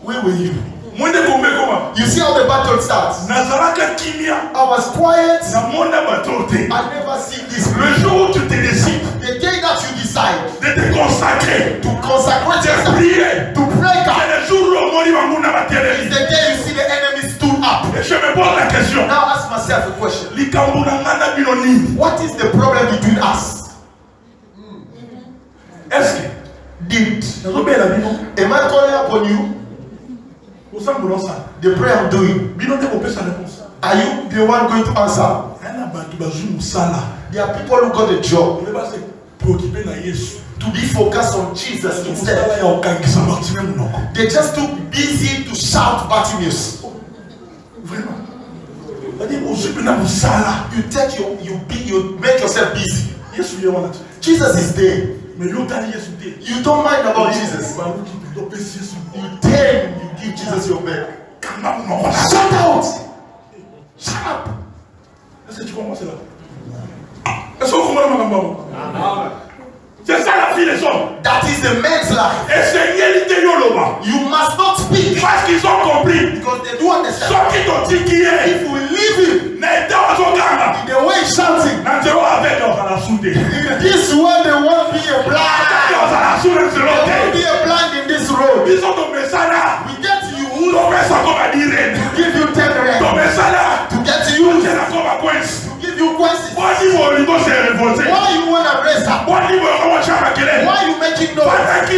Where were you? Moi de combien comment? You see how the battle starts. Nazaraka kimia. I was quiet. Na monde batote. I never seen this. Le jour où tu te décides The day that you decide de te consacrer, to consecrate de yourself, prier, to pray God, c'est le jour où le monde va mourir dans la is terre. the day you see the enemy stood up. Et je me pose la question. Now ask myself a question. Likambo na ngana bino nini? What is the problem between us? Est-ce que Did nazobela bino? am I calling upon you? Osambulo ça. The prayer I'm doing. Bino te kopesa réponse. Are you the one going to answer? Ana bantu bazwi musala. There are people who got a job On va se préoccuper na Yesu. to be focused on Jesus instead. Musala ya okangisa Bartimée munoko. They're just too busy to shout Bartimaeus. Vraiment. C'est-à-dire ozwi na musala. You make yourself busy. Yesu ye wana. Jesus is there. You don't mind about Jesus. You tell you give Jesus your back. Shut out. Shut up. Est-ce que tu comprends cela? Est-ce que vous comprenez ma maman? C'est ça la vie des hommes. That is the man's life. Et c'est réalité yoloba. You must not speak. Parce qu'ils ont compris. Because they do understand. Ceux qui t'ont dit qui est. If we leave him, n'était pas son gars. the way he's shouting. N'était pas avec dans la soudée. In this world, they won't be a blind. There won't be a blind in this road. Ils ont tombé ça là. We get to you. Tombé ça comme à dire. To give you 10 rand. Tombé ça là. To get to you. C'est là comme à coince. To give you questions. Why you want to say révolté? Why you want to raise up? Why you want to Why you making noise?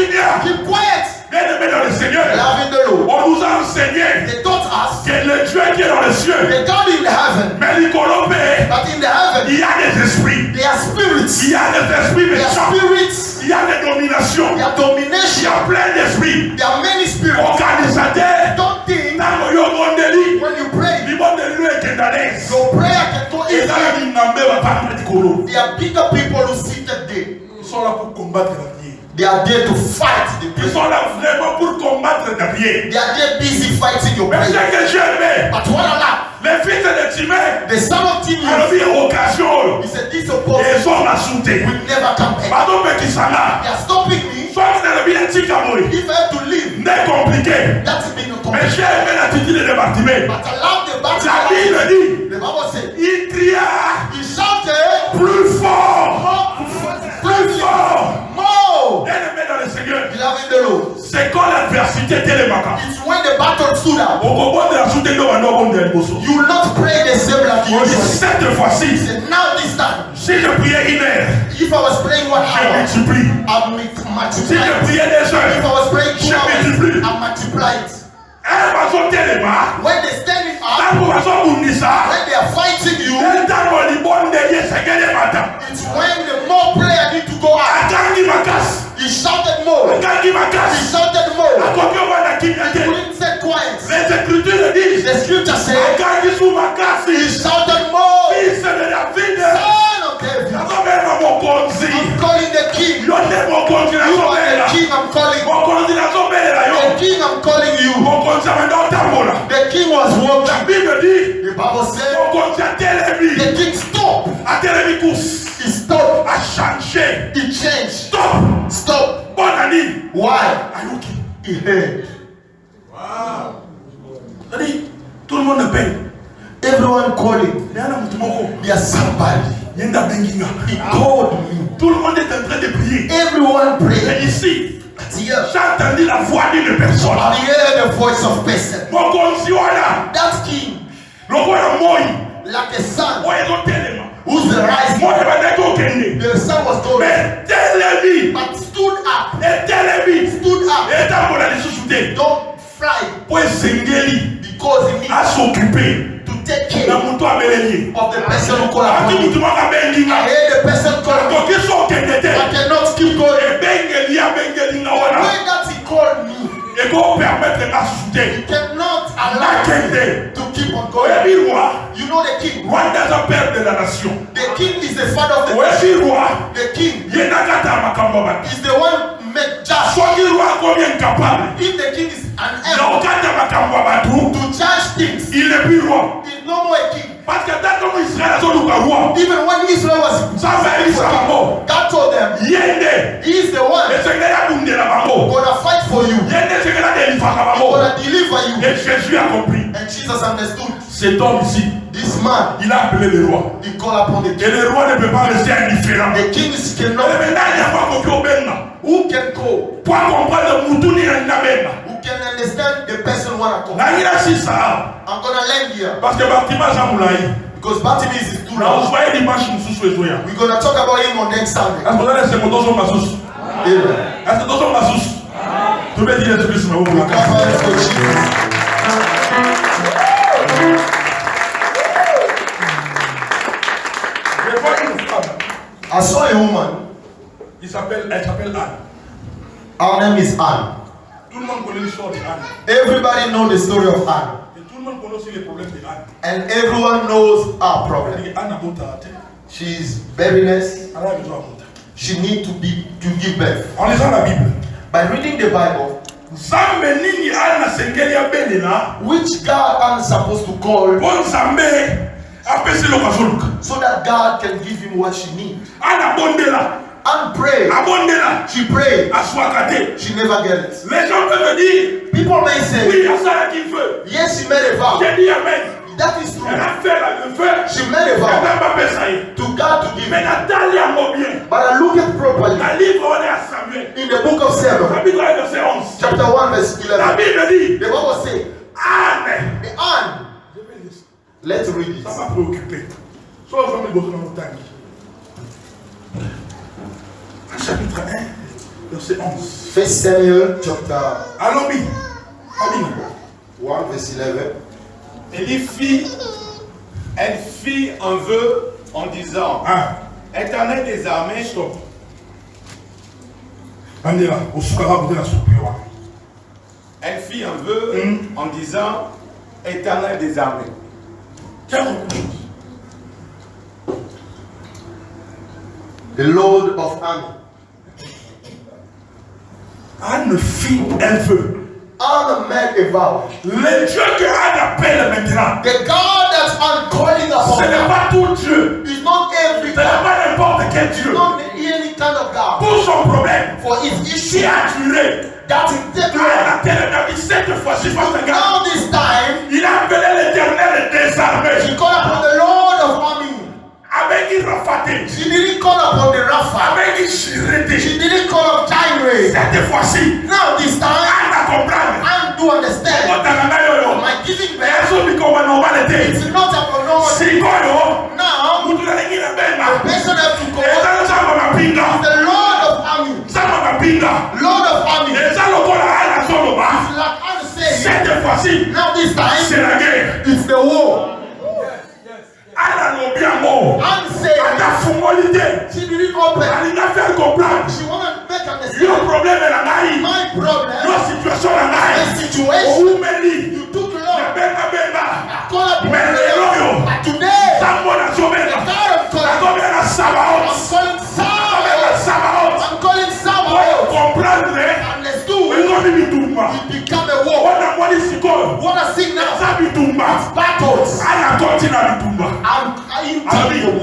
Keep quiet. Bien-aimés dans le Seigneur, Loving the Lord. on nous a enseigné They taught us que le Dieu qui est dans les cieux, the God in heaven, mais il colombe, but in the heaven, il y a des esprits, they are spirits. il y a des esprits They are méchants, spirits. il y a des dominations, They are il y domination. a plein d'esprits. There are many spirits. Organisateurs, Don't think dans le monde de lui, when you pray, le monde de lui est candalès. your prayer can go Et dans la easily. vie, n'en va pas de colo. There are bigger people who sit there. Ils sont là pour combattre la prière. They are there to fight the Ils prayer. sont là vraiment pour combattre la prière. They are there busy fighting your Mais prayer. c'est que j'aimais. But what Allah, Les fils de Timée, the son of Timaeus, alors il y a occasion. he said, this Et opposite ils ont la soudée. will never come back. Pardon, mais qui s'en a. They are stopping me. Soit c'est le bien petit camouri. If I have to leave, N'est compliqué. that's been a Mais complication. j'ai aimé l'attitude de Bartimée. But allow the battle. La Bible dit, The Bible said, il cria he shouted, plus fort. plus Fort. more. Bien-aimé dans le Seigneur. Beloved the Lord. C'est quand l'adversité était les maca. It's when the battle stood up. Au combat de la soudée, nous allons de l'ebosso. You will not pray the same like you On dit usually. cette He fois-ci, said, now this time, si je priais une heure, if I was praying 1 je hour, multiplie. I'll Si multiply je it. priais des If I heures, was praying 2 je multiplie. hours, I'll multiply it. Elle va sauter les mains. When they standing up, Tant qu'on va s'en ça. when they are fighting you, Le temps qu'on dit bon derrière, c'est que les matins. it's when the more prayer need to go out. Attends qui m'a casse. He shouted more. Attends qui m'a He casse. shouted more. Attends qu'on va la He quitter. couldn't say quiet. Les écritures disent. The scripture says, Attends qui sous ma casse. he shouted more. Fils de la vie de. Son of David. Attends même mon conzi. I'm calling the king. Yo ne mon conzi na You son are belle the là. king I'm calling. Mon conzi na son belle là The yo. king I'm calling you. Mon conzi a dans ta mola. The king was La walking. Bible dit. The Bible said, Mon conzi a télévi. the king stopped. A télévi course. He stopped. A changé. He changed. Stop. Stop. Bonne année. Why? Ayuki. He heard. C'est-à-dire, tout le monde paye. Everyone calling. Néana mutumoko. There's somebody. Yenda benginga. He called me. Tout le monde est en train de prier. Everyone prayed. Et ici, But here, j'ai entendu la voix d'une personne. I heard the voice of person. Mon conzi wana. That king, Lokola moi. like a son, Moi ezo telema. who's the rising. Moi ebandaki okende. The sun was going, Mais télévi. but stood up. Et télévi. Stood up. Etambola lisusu te. Don't fly Po esengeli. because he needs A s'occuper. to take Na care mutu abeleli. of the person who called Aki upon you. mutu moko I abenginga. heard the person calling me. Akoki so okende te. I cannot keep going. Ebengeli abengelinga wana. When that he called me, Eko permettre nga susu te. he cannot allow Nakende. to keep on going. Oyebi roi. You know the king. Rwanda est un père de la nation. The king is the father of the nation. Oyebi roi. The king Ye nakata makambo batu. is the one who made judge. Soki roi akomi incapable. If the king is Na unable okata makambo batu. to judge things, Il n'est plus roi. he's no more a king. Parce que tant que Israël azoluka roi. Even when Israel was Ça fait Israël. God told them, Yende. he is the one Esengeli abundela bango. gonna fight for you, Yende esengeli adelifaka bango. gonna deliver you. Et Jésus a compris. And Jesus understood. Cet homme ici, This man, il a appelé le roi. he called upon the Et king. le roi ne peut pas rester indifférent. The kings Mais cannot. maintenant, il y a pas copié au benna. Who can go? Pour comprendre Moutouni et Nabena. Who can understand the person wanna come? Naïra si ça. I'm gonna land here Parce que Bartima Zamoulaï. because Bartimaeus is too Na loud. uswaye dimanche msusu ezoya. We're gonna talk about him on next Sunday. Est-ce que vous allez se moto sur ma sauce? Amen. Est-ce que vous avez ma sauce? Tu peux dire Jésus-Christ, mais vous Clap pouvez. hands for Jesus. Je vois une femme. I saw a woman. Elle s'appelle Anne. Her name is Anne. Tout le monde connaît l'histoire d'Anne. Everybody knows the story of Anne. Et tout le monde connaît aussi les problèmes d'Anne. And everyone knows our problem. Anne a monté à terre. She's barrenness. Elle a besoin de monter. she needs to give birth. En lisant la Bible. By reading the Bible, which God am supposed to call so that God can give him what she needs. And pray. She prayed. She never gets it. People may say, yes, she made a vow. That is true. She made a vow to God to give. But I look at properly in the book of Samuel, chapter 1, verse 11. The Bible says, Anne. Let's read it. Ça m'a préoccupé. Soit je vais me donner dans le temps. Chapitre 1, verset 11. 1 Samuel, chapter 1, verset 11. Elle fit un vœu en disant, Éternel des armées, stop. Elle fit un vœu en disant, Éternel des armées. The Lord of armies. Anne fit un vœu. Anne made a vow. Le Dieu que Anne appelle maintenant, the God that I'm calling upon, ce n'est pas tout Dieu. Is not every God. Ce n'est pas n'importe quel Dieu. Not any kind of God. Pour son problème, for his issue, qui a duré. That is the now this time, il a appelé l'Éternel des armées. He called upon the Lord of armies. She didn't call upon the Rapha. She didn't call up Jireh. Cette fois-ci, now this time, I do understand. My giving birth, it's not abnormal. Now, the person has to call the Lord of armies. Lord of armies. Like Anne said, now this time, it's the war. Anne said, she didn't open. She wanted to make understand. My problem, my situation, you took long. I call up but today, I'm calling Sabaoth. Understood. It become a war. What a signal. It's battles.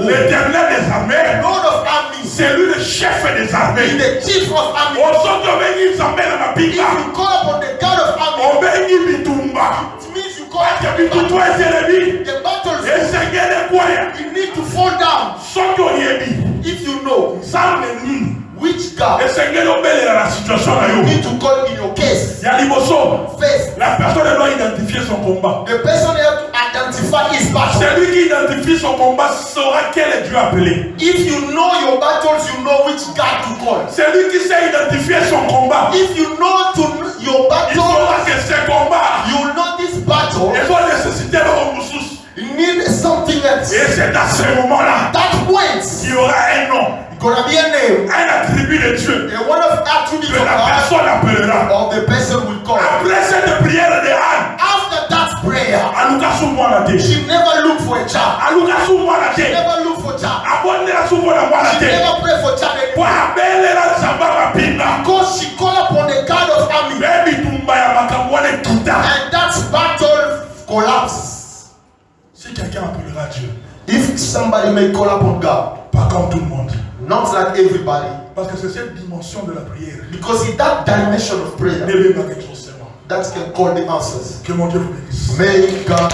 L'Éternel des armées, Lord of armies, c'est lui le chef des armées. The chief of armies. If you call upon the God of armies, it means you call upon the battles. You need to fall down. If you know which God, you need to call in your case. First, la personne doit identifier son combat. The person has to identify his battle. Celui qui identifie son combat saura quel est Dieu appelé. If you know your battles, you know which God to call. Celui qui sait identifier son combat, if you know your battle, il saura que c'est combat. You know this battle. Il doit nécessiter le ressource. You need something else. Et c'est à ce moment-là, that point, il y aura un nom. Gonna be a name. Un attribut de Dieu. And one of attributes que la personne appellera. Or the person will call. Après cette prière de Anne, after that prayer, she never looked for a child. She never looked for a child. She never prayed for a child anymore. Because she called upon the God of armies. And that battle collapsed. Si quelqu'un appellera Dieu, if somebody may call upon God, pas comme tout le monde. Not like everybody. Parce que c'est cette dimension de la prière. Because in that dimension of prayer, that can call the answers. Que mon Dieu vous bénisse. May God